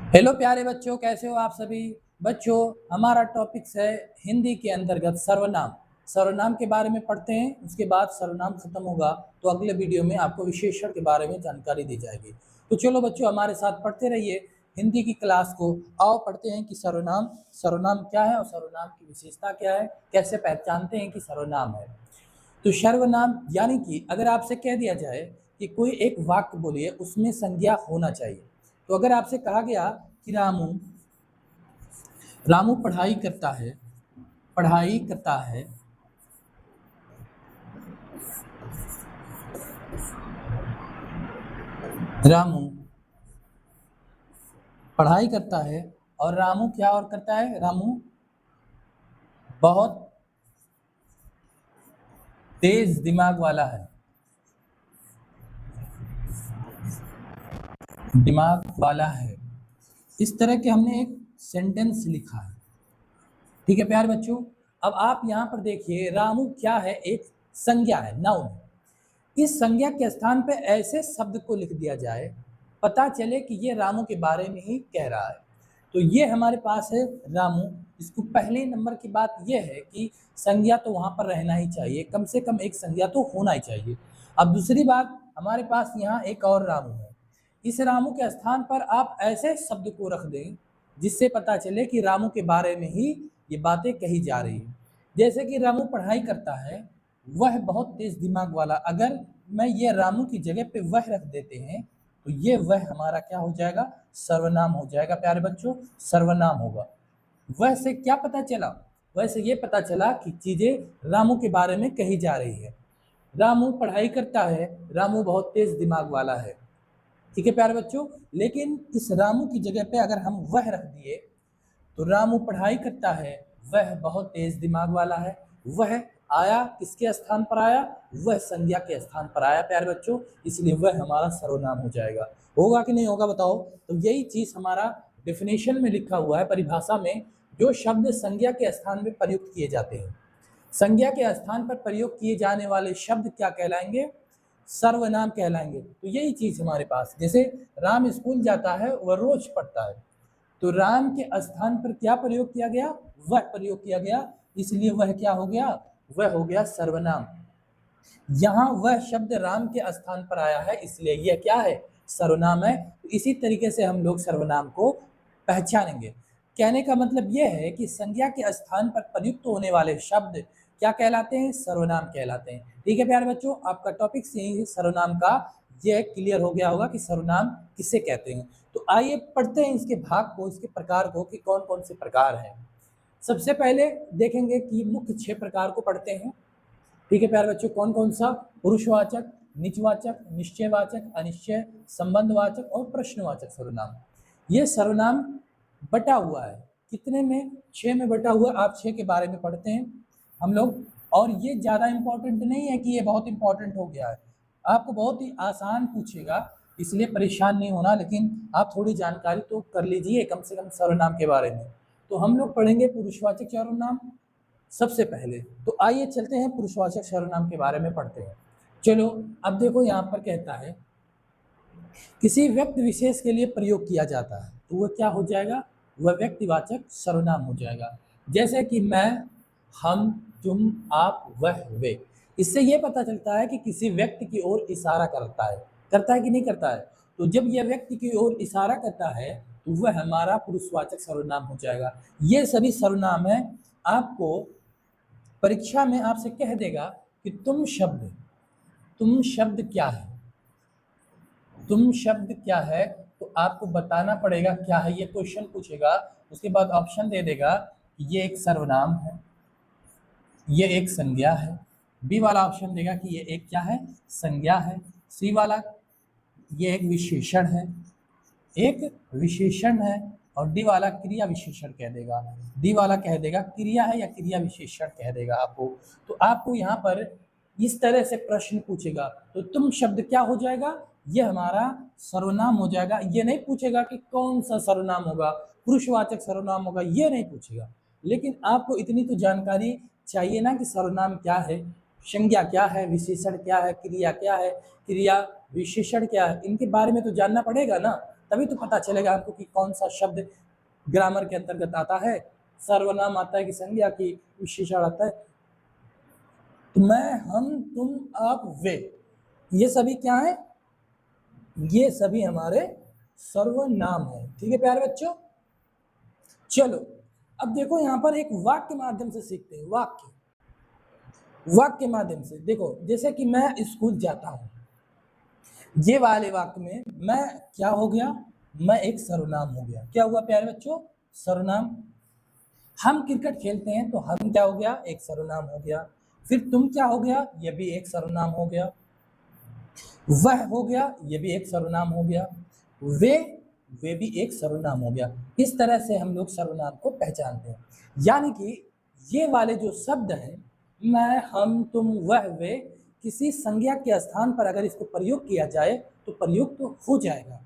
Hello प्यारे बच्चों, कैसे हो आप सभी बच्चों। हमारा टॉपिक्स है हिंदी के अंतर्गत सर्वनाम। सर्वनाम के बारे में पढ़ते हैं, उसके बाद सर्वनाम खत्म होगा तो अगले वीडियो में आपको विशेषण के बारे में जानकारी दी जाएगी। तो चलो बच्चों, हमारे साथ पढ़ते रहिए हिंदी की क्लास को। आओ पढ़ते हैं कि सर्वनाम सर्वनाम क्या है और सर्वनाम की विशेषता क्या है, कैसे पहचानते हैं कि सर्वनाम है। तो सर्वनाम यानी कि अगर आपसे कह दिया जाए कि कोई एक वाक्य बोलिए, उसमें संज्ञा होना चाहिए। तो अगर आपसे कहा गया कि रामू रामू पढ़ाई करता है रामू पढ़ाई करता है और रामू क्या और करता है, रामू बहुत तेज दिमाग वाला है, इस तरह के हमने एक सेंटेंस लिखा है। ठीक है प्यारे बच्चों, अब आप यहाँ पर देखिए रामू क्या है, एक संज्ञा है, नाउन है। इस संज्ञा के स्थान पे ऐसे शब्द को लिख दिया जाए, पता चले कि ये रामू के बारे में ही कह रहा है। तो ये हमारे पास है रामू। इसको पहले नंबर की बात यह है कि संज्ञा तो वहाँ पर रहना ही चाहिए, कम से कम एक संज्ञा तो होना ही चाहिए। अब दूसरी बात, हमारे पास यहाँ एक और रामू है। इस रामू के स्थान पर आप ऐसे शब्द को रख दें जिससे पता चले कि रामू के बारे में ही ये बातें कही जा रही है। जैसे कि रामू पढ़ाई करता है, वह बहुत तेज दिमाग वाला। अगर मैं ये रामू की जगह पे वह रख देते हैं तो ये वह हमारा क्या हो जाएगा, सर्वनाम हो जाएगा। प्यारे बच्चों, सर्वनाम होगा। वह से क्या पता चला, वह से ये पता चला कि चीजें रामू के बारे में कही जा रही है। रामू पढ़ाई करता है, रामू बहुत तेज दिमाग वाला है। ठीक है प्यारे बच्चों, लेकिन इस रामू की जगह पे अगर हम वह रख दिए तो रामू पढ़ाई करता है, वह बहुत तेज दिमाग वाला है। वह आया किसके स्थान पर आया, वह संज्ञा के स्थान पर आया प्यारे बच्चों, इसलिए वह हमारा सर्वनाम हो जाएगा। होगा कि नहीं होगा बताओ। तो यही चीज हमारा डेफिनेशन में लिखा हुआ है, परिभाषा में जो शब्द संज्ञा के स्थान में प्रयुक्त किए जाते हैं, संज्ञा के स्थान पर प्रयोग किए जाने वाले शब्द क्या कहलाएंगे, सर्वनाम कहलाएंगे। तो यही चीज हमारे पास, जैसे राम स्कूल जाता है, वह रोज पढ़ता है, तो राम के स्थान पर क्या प्रयोग किया गया, वह प्रयोग किया गया, इसलिए वह क्या हो गया, वह हो गया सर्वनाम। यहाँ वह शब्द राम के स्थान पर आया है, इसलिए यह क्या है, सर्वनाम है। तो इसी तरीके से हम लोग सर्वनाम को पहचानेंगे। कहने का मतलब यह है कि संज्ञा के स्थान पर प्रयुक्त होने वाले शब्द क्या कहलाते हैं, सर्वनाम कहलाते हैं। ठीक है प्यारे बच्चों, आपका टॉपिक यही है सर्वनाम का। यह क्लियर हो गया होगा कि सर्वनाम किसे कहते हैं। तो आइए पढ़ते हैं इसके भाग को, इसके प्रकार को, कि कौन कौन से प्रकार हैं। सबसे पहले देखेंगे कि मुख्य 6 प्रकार को पढ़ते हैं। ठीक है प्यारे बच्चों, कौन कौन सा, पुरुषवाचक, निजवाचक, निश्चयवाचक, अनिश्चय, संबंधवाचक और प्रश्नवाचक सर्वनाम। ये सर्वनाम बटा हुआ है कितने में, 6 में बटा हुआ। आप 6 के बारे में पढ़ते हैं हम लोग। और ये ज़्यादा इंपॉर्टेंट नहीं है कि ये बहुत इंपॉर्टेंट हो गया है, आपको बहुत ही आसान पूछेगा, इसलिए परेशान नहीं होना। लेकिन आप थोड़ी जानकारी तो कर लीजिए कम से कम सर्वनाम के बारे में। तो हम लोग पढ़ेंगे पुरुषवाचक सर्वनाम सबसे पहले। तो आइए चलते हैं पुरुषवाचक सर्वनाम के बारे में पढ़ते हैं। चलो, अब देखो यहाँ पर कहता है किसी व्यक्ति विशेष के लिए प्रयोग किया जाता है, तो वह क्या हो जाएगा, वह व्यक्तिवाचक सर्वनाम हो जाएगा। जैसे कि मैं, हम, तुम, आप, वह, वे। इससे यह पता चलता है कि किसी व्यक्ति की ओर इशारा करता है कि नहीं करता है। तो जब यह व्यक्ति की ओर इशारा करता है तो वह हमारा पुरुषवाचक सर्वनाम हो जाएगा। ये सभी सर्वनाम है। आपको परीक्षा में आपसे कह देगा कि तुम शब्द क्या है, तुम शब्द क्या है, तो आपको बताना पड़ेगा क्या है। ये क्वेश्चन पूछेगा, उसके बाद ऑप्शन दे देगा कि ये एक सर्वनाम है, ये एक संज्ञा है। बी वाला ऑप्शन देगा कि ये एक क्या है, संज्ञा है। सी वाला ये एक विशेषण है, एक विशेषण है। और डी वाला क्रिया विशेषण कह देगा, डी वाला कह देगा क्रिया है या क्रिया विशेषण कह देगा आपको। तो आपको यहाँ पर इस तरह से प्रश्न पूछेगा तो तुम शब्द क्या हो जाएगा, ये हमारा सर्वनाम हो जाएगा। ये नहीं पूछेगा कि कौन सा सर्वनाम होगा, पुरुषवाचक सर्वनाम होगा, ये नहीं पूछेगा। लेकिन आपको इतनी तो जानकारी चाहिए ना कि सर्वनाम क्या है, संज्ञा क्या है, विशेषण क्या है, क्रिया क्या है, क्रिया विशेषण क्या है, इनके बारे में तो जानना पड़ेगा ना। तभी तो पता चलेगा आपको कि कौन सा शब्द ग्रामर के अंतर्गत आता है, सर्वनाम आता है कि संज्ञा की विशेषण आता है। तो मैं, हम, तुम, आप, वे, ये सभी क्या है? ये सभी हमारे सर्वनाम है। ठीक है प्यारे बच्चों, चलो अब देखो यहाँ पर एक वाक्य माध्यम से सीखते हैं। वाक्य माध्यम से देखो, जैसे कि मैं स्कूल जाता हूँ, ये वाले वाक्य में मैं क्या हो गया? मैं एक सर्वनाम हो गया। क्या हुआ प्यारे बच्चों? सर्वनाम। हम क्रिकेट खेलते हैं तो हम क्या हो गया? एक सर्वनाम हो गया। फिर तुम क्या हो गया? ये भी एक सर्वनाम हो गया। वह हो गया, ये भी एक सर्वनाम हो गया। वे भी एक सर्वनाम हो गया। इस तरह से हम लोग सर्वनाम को पहचानते हैं। यानी कि ये वाले जो शब्द हैं, मैं, हम, तुम, वह, वे, किसी संज्ञा के स्थान पर अगर इसको प्रयोग किया जाए तो प्रयुक्त तो हो जाएगा।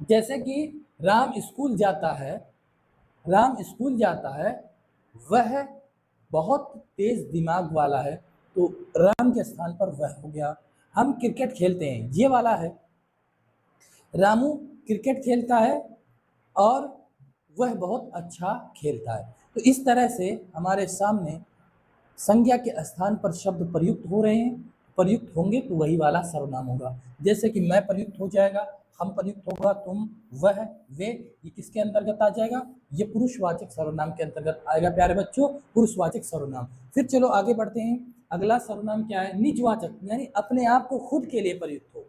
जैसे कि राम स्कूल जाता है, राम स्कूल जाता है, वह बहुत तेज दिमाग वाला है, तो राम के स्थान पर वह हो गया। हम क्रिकेट खेलते हैं, ये वाला है, रामू क्रिकेट खेलता है और वह बहुत अच्छा खेलता है। तो इस तरह से हमारे सामने संज्ञा के स्थान पर शब्द प्रयुक्त हो रहे हैं, प्रयुक्त होंगे तो वही वाला सर्वनाम होगा। जैसे कि मैं प्रयुक्त हो जाएगा, हम प्रयुक्त होगा, तुम, वह, वे, ये किसके अंतर्गत आ जाएगा? ये पुरुषवाचक सर्वनाम के अंतर्गत आएगा प्यारे बच्चों, पुरुषवाचक सर्वनाम। फिर चलो आगे बढ़ते हैं। अगला सर्वनाम क्या है? निजवाचक, यानी अपने आप को खुद के लिए प्रयुक्त हो,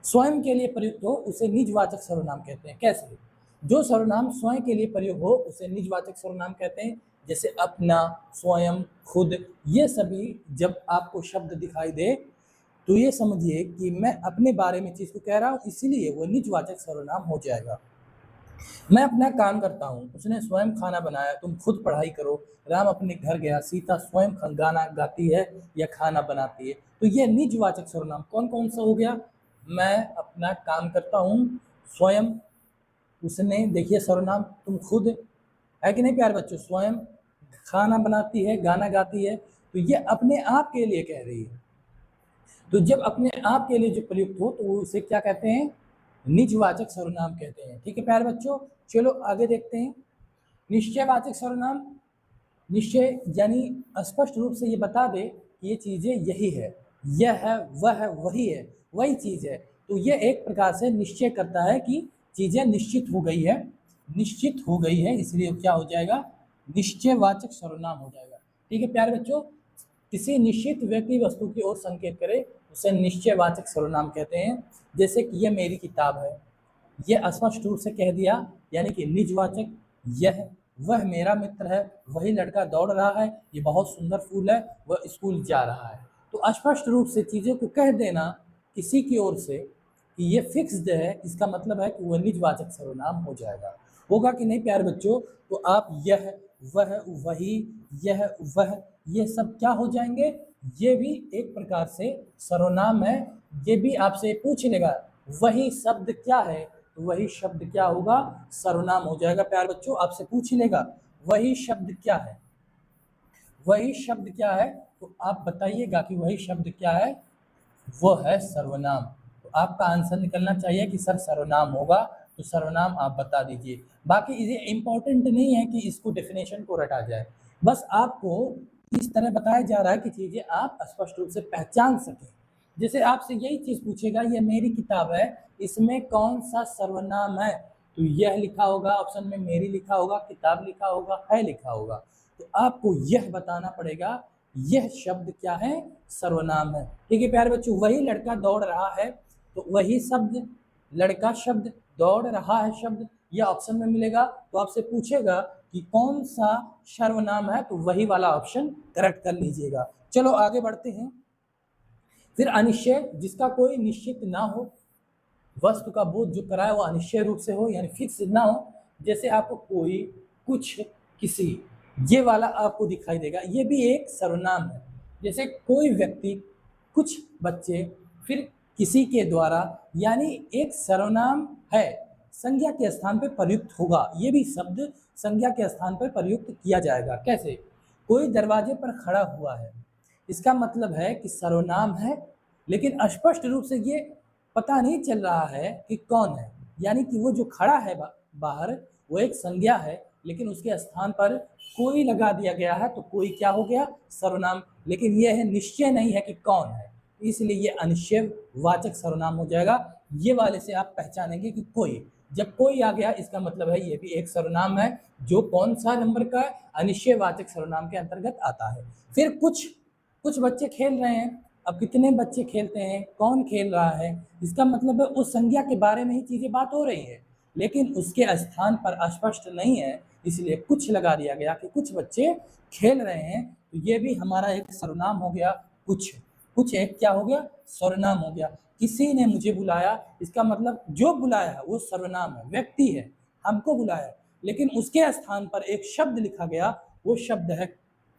स्वयं के लिए प्रयुक्त हो, उसे निजवाचक सर्वनाम कहते हैं। कैसे? जो सर्वनाम स्वयं के लिए प्रयोग हो उसे निजवाचक सर्वनाम कहते हैं। जैसे अपना, स्वयं, खुद, ये सभी जब आपको शब्द दिखाई दे तो ये समझिए कि मैं अपने बारे में चीज़ को कह रहा हूँ, इसीलिए वो निजवाचक सर्वनाम हो जाएगा। मैं अपना काम करता हूँ, उसने स्वयं खाना बनाया, तुम खुद पढ़ाई करो, राम अपने घर गया, सीता स्वयं गाना गाती है या खाना बनाती है। तो ये निजवाचक सर्वनाम कौन कौन सा हो गया? मैं अपना काम करता हूँ, स्वयं, उसने, देखिए सर्वनाम, तुम खुद, है कि नहीं प्यारे बच्चों? स्वयं खाना बनाती है, गाना गाती है, तो ये अपने आप के लिए कह रही है। तो जब अपने आप के लिए जो प्रयुक्त हो तो उसे क्या कहते हैं? निजवाचक सर्वनाम कहते हैं। ठीक है प्यारे बच्चों, चलो आगे देखते हैं। निश्चयवाचक सर्वनाम, निश्चय यानी स्पष्ट रूप से ये बता दे कि ये चीज़ें यही है, यह है, वह है, वही है, वही चीज़ है। तो ये एक प्रकार से निश्चय करता है कि चीज़ें निश्चित हो गई है, निश्चित हो गई है, इसलिए क्या हो जाएगा? निश्चयवाचक सर्वनाम हो जाएगा। ठीक है प्यारे बच्चों, किसी निश्चित व्यक्ति वस्तु की ओर संकेत करे उसे निश्चयवाचक सर्वनाम कहते हैं। जैसे कि यह मेरी किताब है, यह स्पष्ट रूप से कह दिया, यानी कि निजवाचक। यह, वह मेरा मित्र है, वही लड़का दौड़ रहा है, ये बहुत सुंदर फूल है, वह स्कूल जा रहा है। तो स्पष्ट रूप से चीज़ों को कह देना किसी की ओर से कि ये फिक्स्ड है, इसका मतलब है कि वह निजवाचक सर्वनाम हो जाएगा। होगा कि नहीं प्यारे बच्चों? तो आप यह, वह, वही, यह, वह, ये सब क्या हो जाएंगे? ये भी एक प्रकार से सर्वनाम है। ये भी आपसे पूछ लेगा वही शब्द क्या है, तो वही शब्द क्या होगा? सर्वनाम हो जाएगा प्यारे बच्चों। आपसे पूछ लेगा वही शब्द क्या है, वही शब्द क्या है, तो आप बताइएगा कि वही शब्द क्या है? वो है सर्वनाम। तो आपका आंसर निकलना चाहिए कि सर सर्वनाम होगा, तो सर्वनाम आप बता दीजिए। बाकी ये इम्पोर्टेंट नहीं है कि इसको डेफिनेशन को रटा जाए, बस आपको इस तरह बताया जा रहा है कि चीज़ें आप स्पष्ट रूप से पहचान सकें। जैसे आपसे यही चीज़ पूछेगा, ये मेरी किताब है, इसमें कौन सा सर्वनाम है? तो यह लिखा होगा ऑप्शन में, मेरी लिखा होगा, किताब लिखा होगा, है लिखा होगा। तो आपको यह बताना पड़ेगा यह शब्द क्या है? सर्वनाम है। ठीक है प्यारे बच्चों, वही लड़का दौड़ रहा है, तो वही शब्द, लड़का शब्द, दौड़ रहा है शब्द, यह ऑप्शन में मिलेगा। तो आपसे पूछेगा कि कौन सा सर्वनाम है, तो वही वाला ऑप्शन करेक्ट कर लीजिएगा। चलो आगे बढ़ते हैं। फिर अनिश्चय, जिसका कोई निश्चित ना हो, वस्तु का बोध जो कराए वो अनिश्चय रूप से हो, यानी फिक्स ना हो। जैसे आपको कोई, कुछ, किसी, ये वाला आपको दिखाई देगा, ये भी एक सर्वनाम है। जैसे कोई व्यक्ति, कुछ बच्चे, फिर किसी के द्वारा, यानी एक सर्वनाम है, संज्ञा के स्थान पर प्रयुक्त होगा। ये भी शब्द संज्ञा के स्थान पर प्रयुक्त किया जाएगा। कैसे? कोई दरवाजे पर खड़ा हुआ है, इसका मतलब है कि सर्वनाम है, लेकिन स्पष्ट रूप से ये पता नहीं चल रहा है कि कौन है, यानी कि वो जो खड़ा है बाहर वो एक संज्ञा है, लेकिन उसके स्थान पर कोई लगा दिया गया है तो कोई क्या हो गया, सर्वनाम। लेकिन यह है निश्चय नहीं है कि कौन है, इसलिए ये अनिश्चय वाचक सर्वनाम हो जाएगा। ये वाले से आप पहचानेंगे कि कोई, जब कोई आ गया इसका मतलब है ये भी एक सर्वनाम है, जो कौन सा नंबर का, अनिश्चय वाचक सर्वनाम के अंतर्गत आता है। फिर कुछ बच्चे खेल रहे हैं। अब कितने बच्चे खेलते हैं, कौन खेल रहा है, इसका मतलब है उस संज्ञा के बारे में ही चीजें बात हो रही है, लेकिन उसके स्थान पर अस्पष्ट नहीं है, इसलिए कुछ लगा दिया गया कि कुछ बच्चे खेल रहे हैं। तो ये भी हमारा एक सर्वनाम हो गया। कुछ एक क्या हो गया, सर्वनाम हो गया। किसी ने मुझे बुलाया, इसका मतलब जो बुलाया है वो सर्वनाम है, व्यक्ति है, हमको बुलाया, लेकिन उसके स्थान पर एक शब्द लिखा गया, वो शब्द है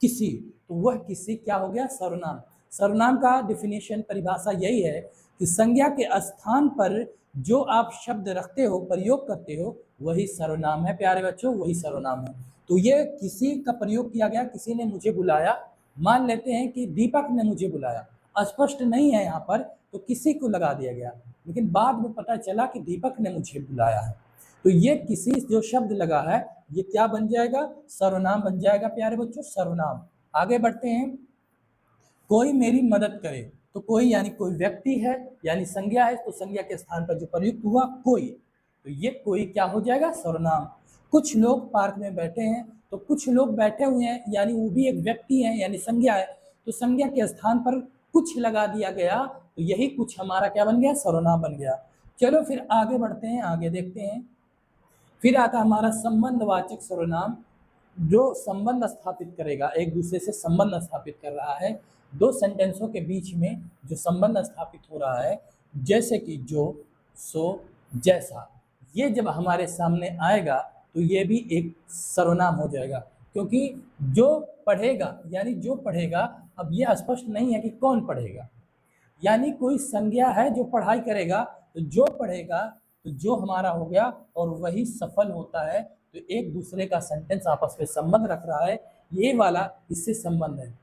किसी, तो वह किसी क्या हो गया, सर्वनाम। सर्वनाम का डिफिनेशन, परिभाषा यही है कि संज्ञा के स्थान पर जो आप शब्द रखते हो, प्रयोग करते हो, वही सर्वनाम है प्यारे बच्चों, वही सर्वनाम है। तो ये किसी का प्रयोग किया गया, किसी ने मुझे बुलाया। मान लेते हैं कि दीपक ने मुझे बुलाया, स्पष्ट नहीं है यहाँ पर, तो किसी को लगा दिया गया, लेकिन बाद में पता चला कि दीपक ने मुझे बुलाया है। तो ये किसी जो शब्द लगा है ये क्या बन जाएगा, सर्वनाम बन जाएगा प्यारे बच्चों, सर्वनाम। आगे बढ़ते हैं। कोई मेरी मदद करे, तो कोई यानी कोई व्यक्ति है, यानी संज्ञा है, तो संज्ञा के स्थान पर जो प्रयुक्त हुआ कोई, तो ये कोई क्या हो जाएगा, सर्वनाम। कुछ लोग पार्क में बैठे हैं, तो कुछ लोग बैठे हुए हैं, यानी वो भी एक व्यक्ति है, यानी संज्ञा है, तो संज्ञा के स्थान पर कुछ लगा दिया गया, तो यही कुछ हमारा क्या बन गया, सर्वनाम बन गया। चलो फिर आगे बढ़ते हैं, आगे देखते हैं। फिर आता हमारा संबंधवाचक सर्वनाम, जो संबंध स्थापित करेगा, एक दूसरे से संबंध स्थापित कर रहा है, दो सेंटेंसों के बीच में जो संबंध स्थापित हो रहा है, जैसे कि जो, सो, जैसा, ये जब हमारे सामने आएगा तो ये भी एक सर्वनाम हो जाएगा, क्योंकि जो पढ़ेगा, यानी जो पढ़ेगा, अब ये स्पष्ट नहीं है कि कौन पढ़ेगा, यानी कोई संज्ञा है जो पढ़ाई करेगा, तो जो पढ़ेगा, तो जो हमारा हो गया, और वही सफल होता है। तो एक दूसरे का सेंटेंस आपस में संबंध रख रहा है, ये वाला इससे संबंध है।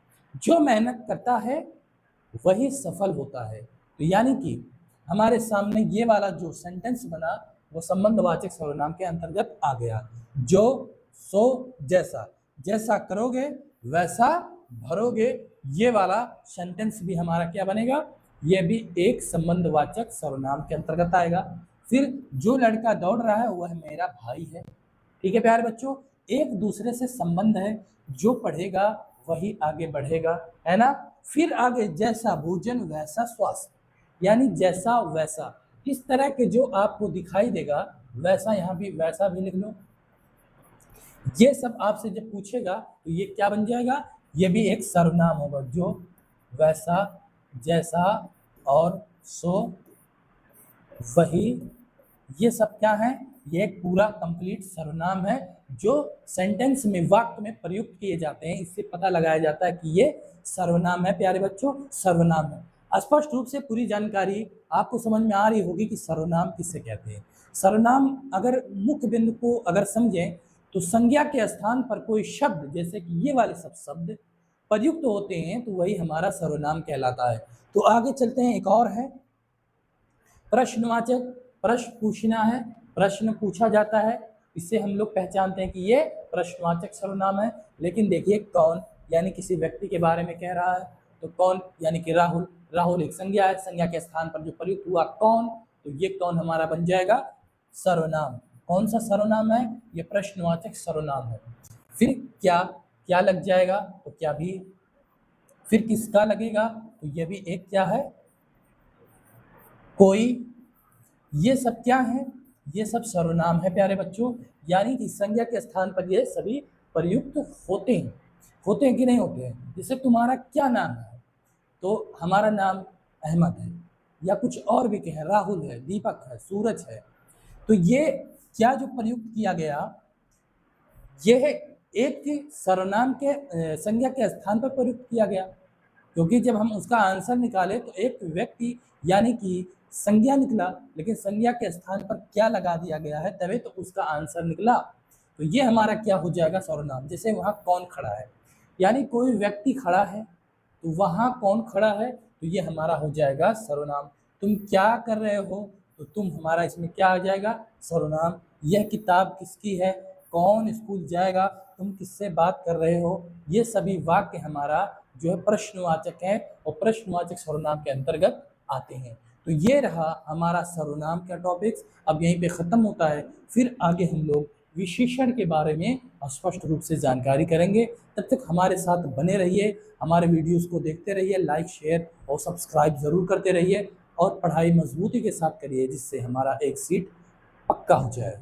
जो मेहनत करता है वही सफल होता है, तो यानी कि हमारे सामने ये वाला जो सेंटेंस बना वो संबंधवाचक सर्वनाम के अंतर्गत आ गया। जो, सो, जैसा, जैसा करोगे वैसा भरोगे, ये वाला सेंटेंस भी हमारा क्या बनेगा, ये भी एक संबंधवाचक सर्वनाम के अंतर्गत आएगा। फिर जो लड़का दौड़ रहा है वह मेरा भाई है। ठीक है प्यारे बच्चों, एक दूसरे से संबंध है, जो पढ़ेगा वही आगे बढ़ेगा, है ना। फिर आगे जैसा भोजन वैसा स्वास्थ्य, यानी जैसा वैसा, इस तरह के जो आपको दिखाई देगा वैसा, यहाँ भी वैसा भी लिख लो। ये सब आपसे जब पूछेगा तो ये क्या बन जाएगा, ये भी एक सर्वनाम होगा। जो, वैसा, जैसा और सो, वही, ये सब क्या है, ये एक पूरा कंप्लीट सर्वनाम है, जो सेंटेंस में, वाक्य में प्रयुक्त किए जाते हैं। इससे पता लगाया जाता है कि ये सर्वनाम है प्यारे बच्चों, सर्वनाम है। स्पष्ट रूप से पूरी जानकारी आपको समझ में आ रही होगी कि सर्वनाम किससे कहते हैं। सर्वनाम अगर मुख्य बिंदु को अगर समझें तो संज्ञा के स्थान पर कोई शब्द, जैसे कि ये वाले सब शब्द प्रयुक्त होते हैं, तो वही हमारा सर्वनाम कहलाता है। तो आगे चलते हैं, एक और है प्रश्नवाचक। प्रश्न पूछना है, प्रश्न पूछा जाता है, इससे हम लोग पहचानते हैं कि ये प्रश्नवाचक सर्वनाम है। लेकिन देखिए कौन, यानी किसी व्यक्ति के बारे में कह रहा है, तो कौन यानी कि राहुल, राहुल एक संज्ञा है, संज्ञा के स्थान पर जो प्रयुक्त हुआ कौन, तो ये कौन हमारा बन जाएगा सर्वनाम। कौन सा सर्वनाम है, ये प्रश्नवाचक सर्वनाम है। फिर क्या, क्या लग जाएगा, तो क्या भी, फिर किसका लगेगा, तो ये भी एक क्या है, कोई, ये सब क्या है, ये सब सर्वनाम है प्यारे बच्चों, यानी कि संज्ञा के स्थान पर ये सभी प्रयुक्त होते हैं। होते हैं कि नहीं होते हैं। जैसे तुम्हारा क्या नाम है, तो हमारा नाम अहमद है, या कुछ और भी कहें, राहुल है, दीपक है, सूरज है, तो ये क्या जो प्रयुक्त किया गया, यह एक सर्वनाम के संज्ञा के स्थान पर प्रयुक्त किया गया, क्योंकि जब हम उसका आंसर निकाले तो एक व्यक्ति यानी कि संज्ञा निकला, लेकिन संज्ञा के स्थान पर क्या लगा दिया गया है, तभी तो उसका आंसर निकला। तो ये हमारा क्या हो जाएगा, सर्वनाम। जैसे वहाँ कौन खड़ा है, यानी कोई व्यक्ति खड़ा है, तो वहाँ कौन खड़ा है, तो ये हमारा हो जाएगा सर्वनाम। तुम क्या कर रहे हो, तो तुम हमारा इसमें क्या आ जाएगा, सर्वनाम। यह किताब किसकी है, कौन स्कूल जाएगा, तुम किससे बात कर रहे हो, ये सभी वाक्य हमारा जो है प्रश्नवाचक है और प्रश्नवाचक सर्वनाम के अंतर्गत आते हैं। तो ये रहा हमारा सर्वनाम का टॉपिक्स। अब यहीं पे ख़त्म होता है, फिर आगे हम लोग विशेषण के बारे में स्पष्ट रूप से जानकारी करेंगे। तब तक हमारे साथ बने रहिए, हमारे वीडियोस को देखते रहिए, लाइक शेयर और सब्सक्राइब ज़रूर करते रहिए और पढ़ाई मजबूती के साथ करिए, जिससे हमारा एक सीट पक्का हो जाए।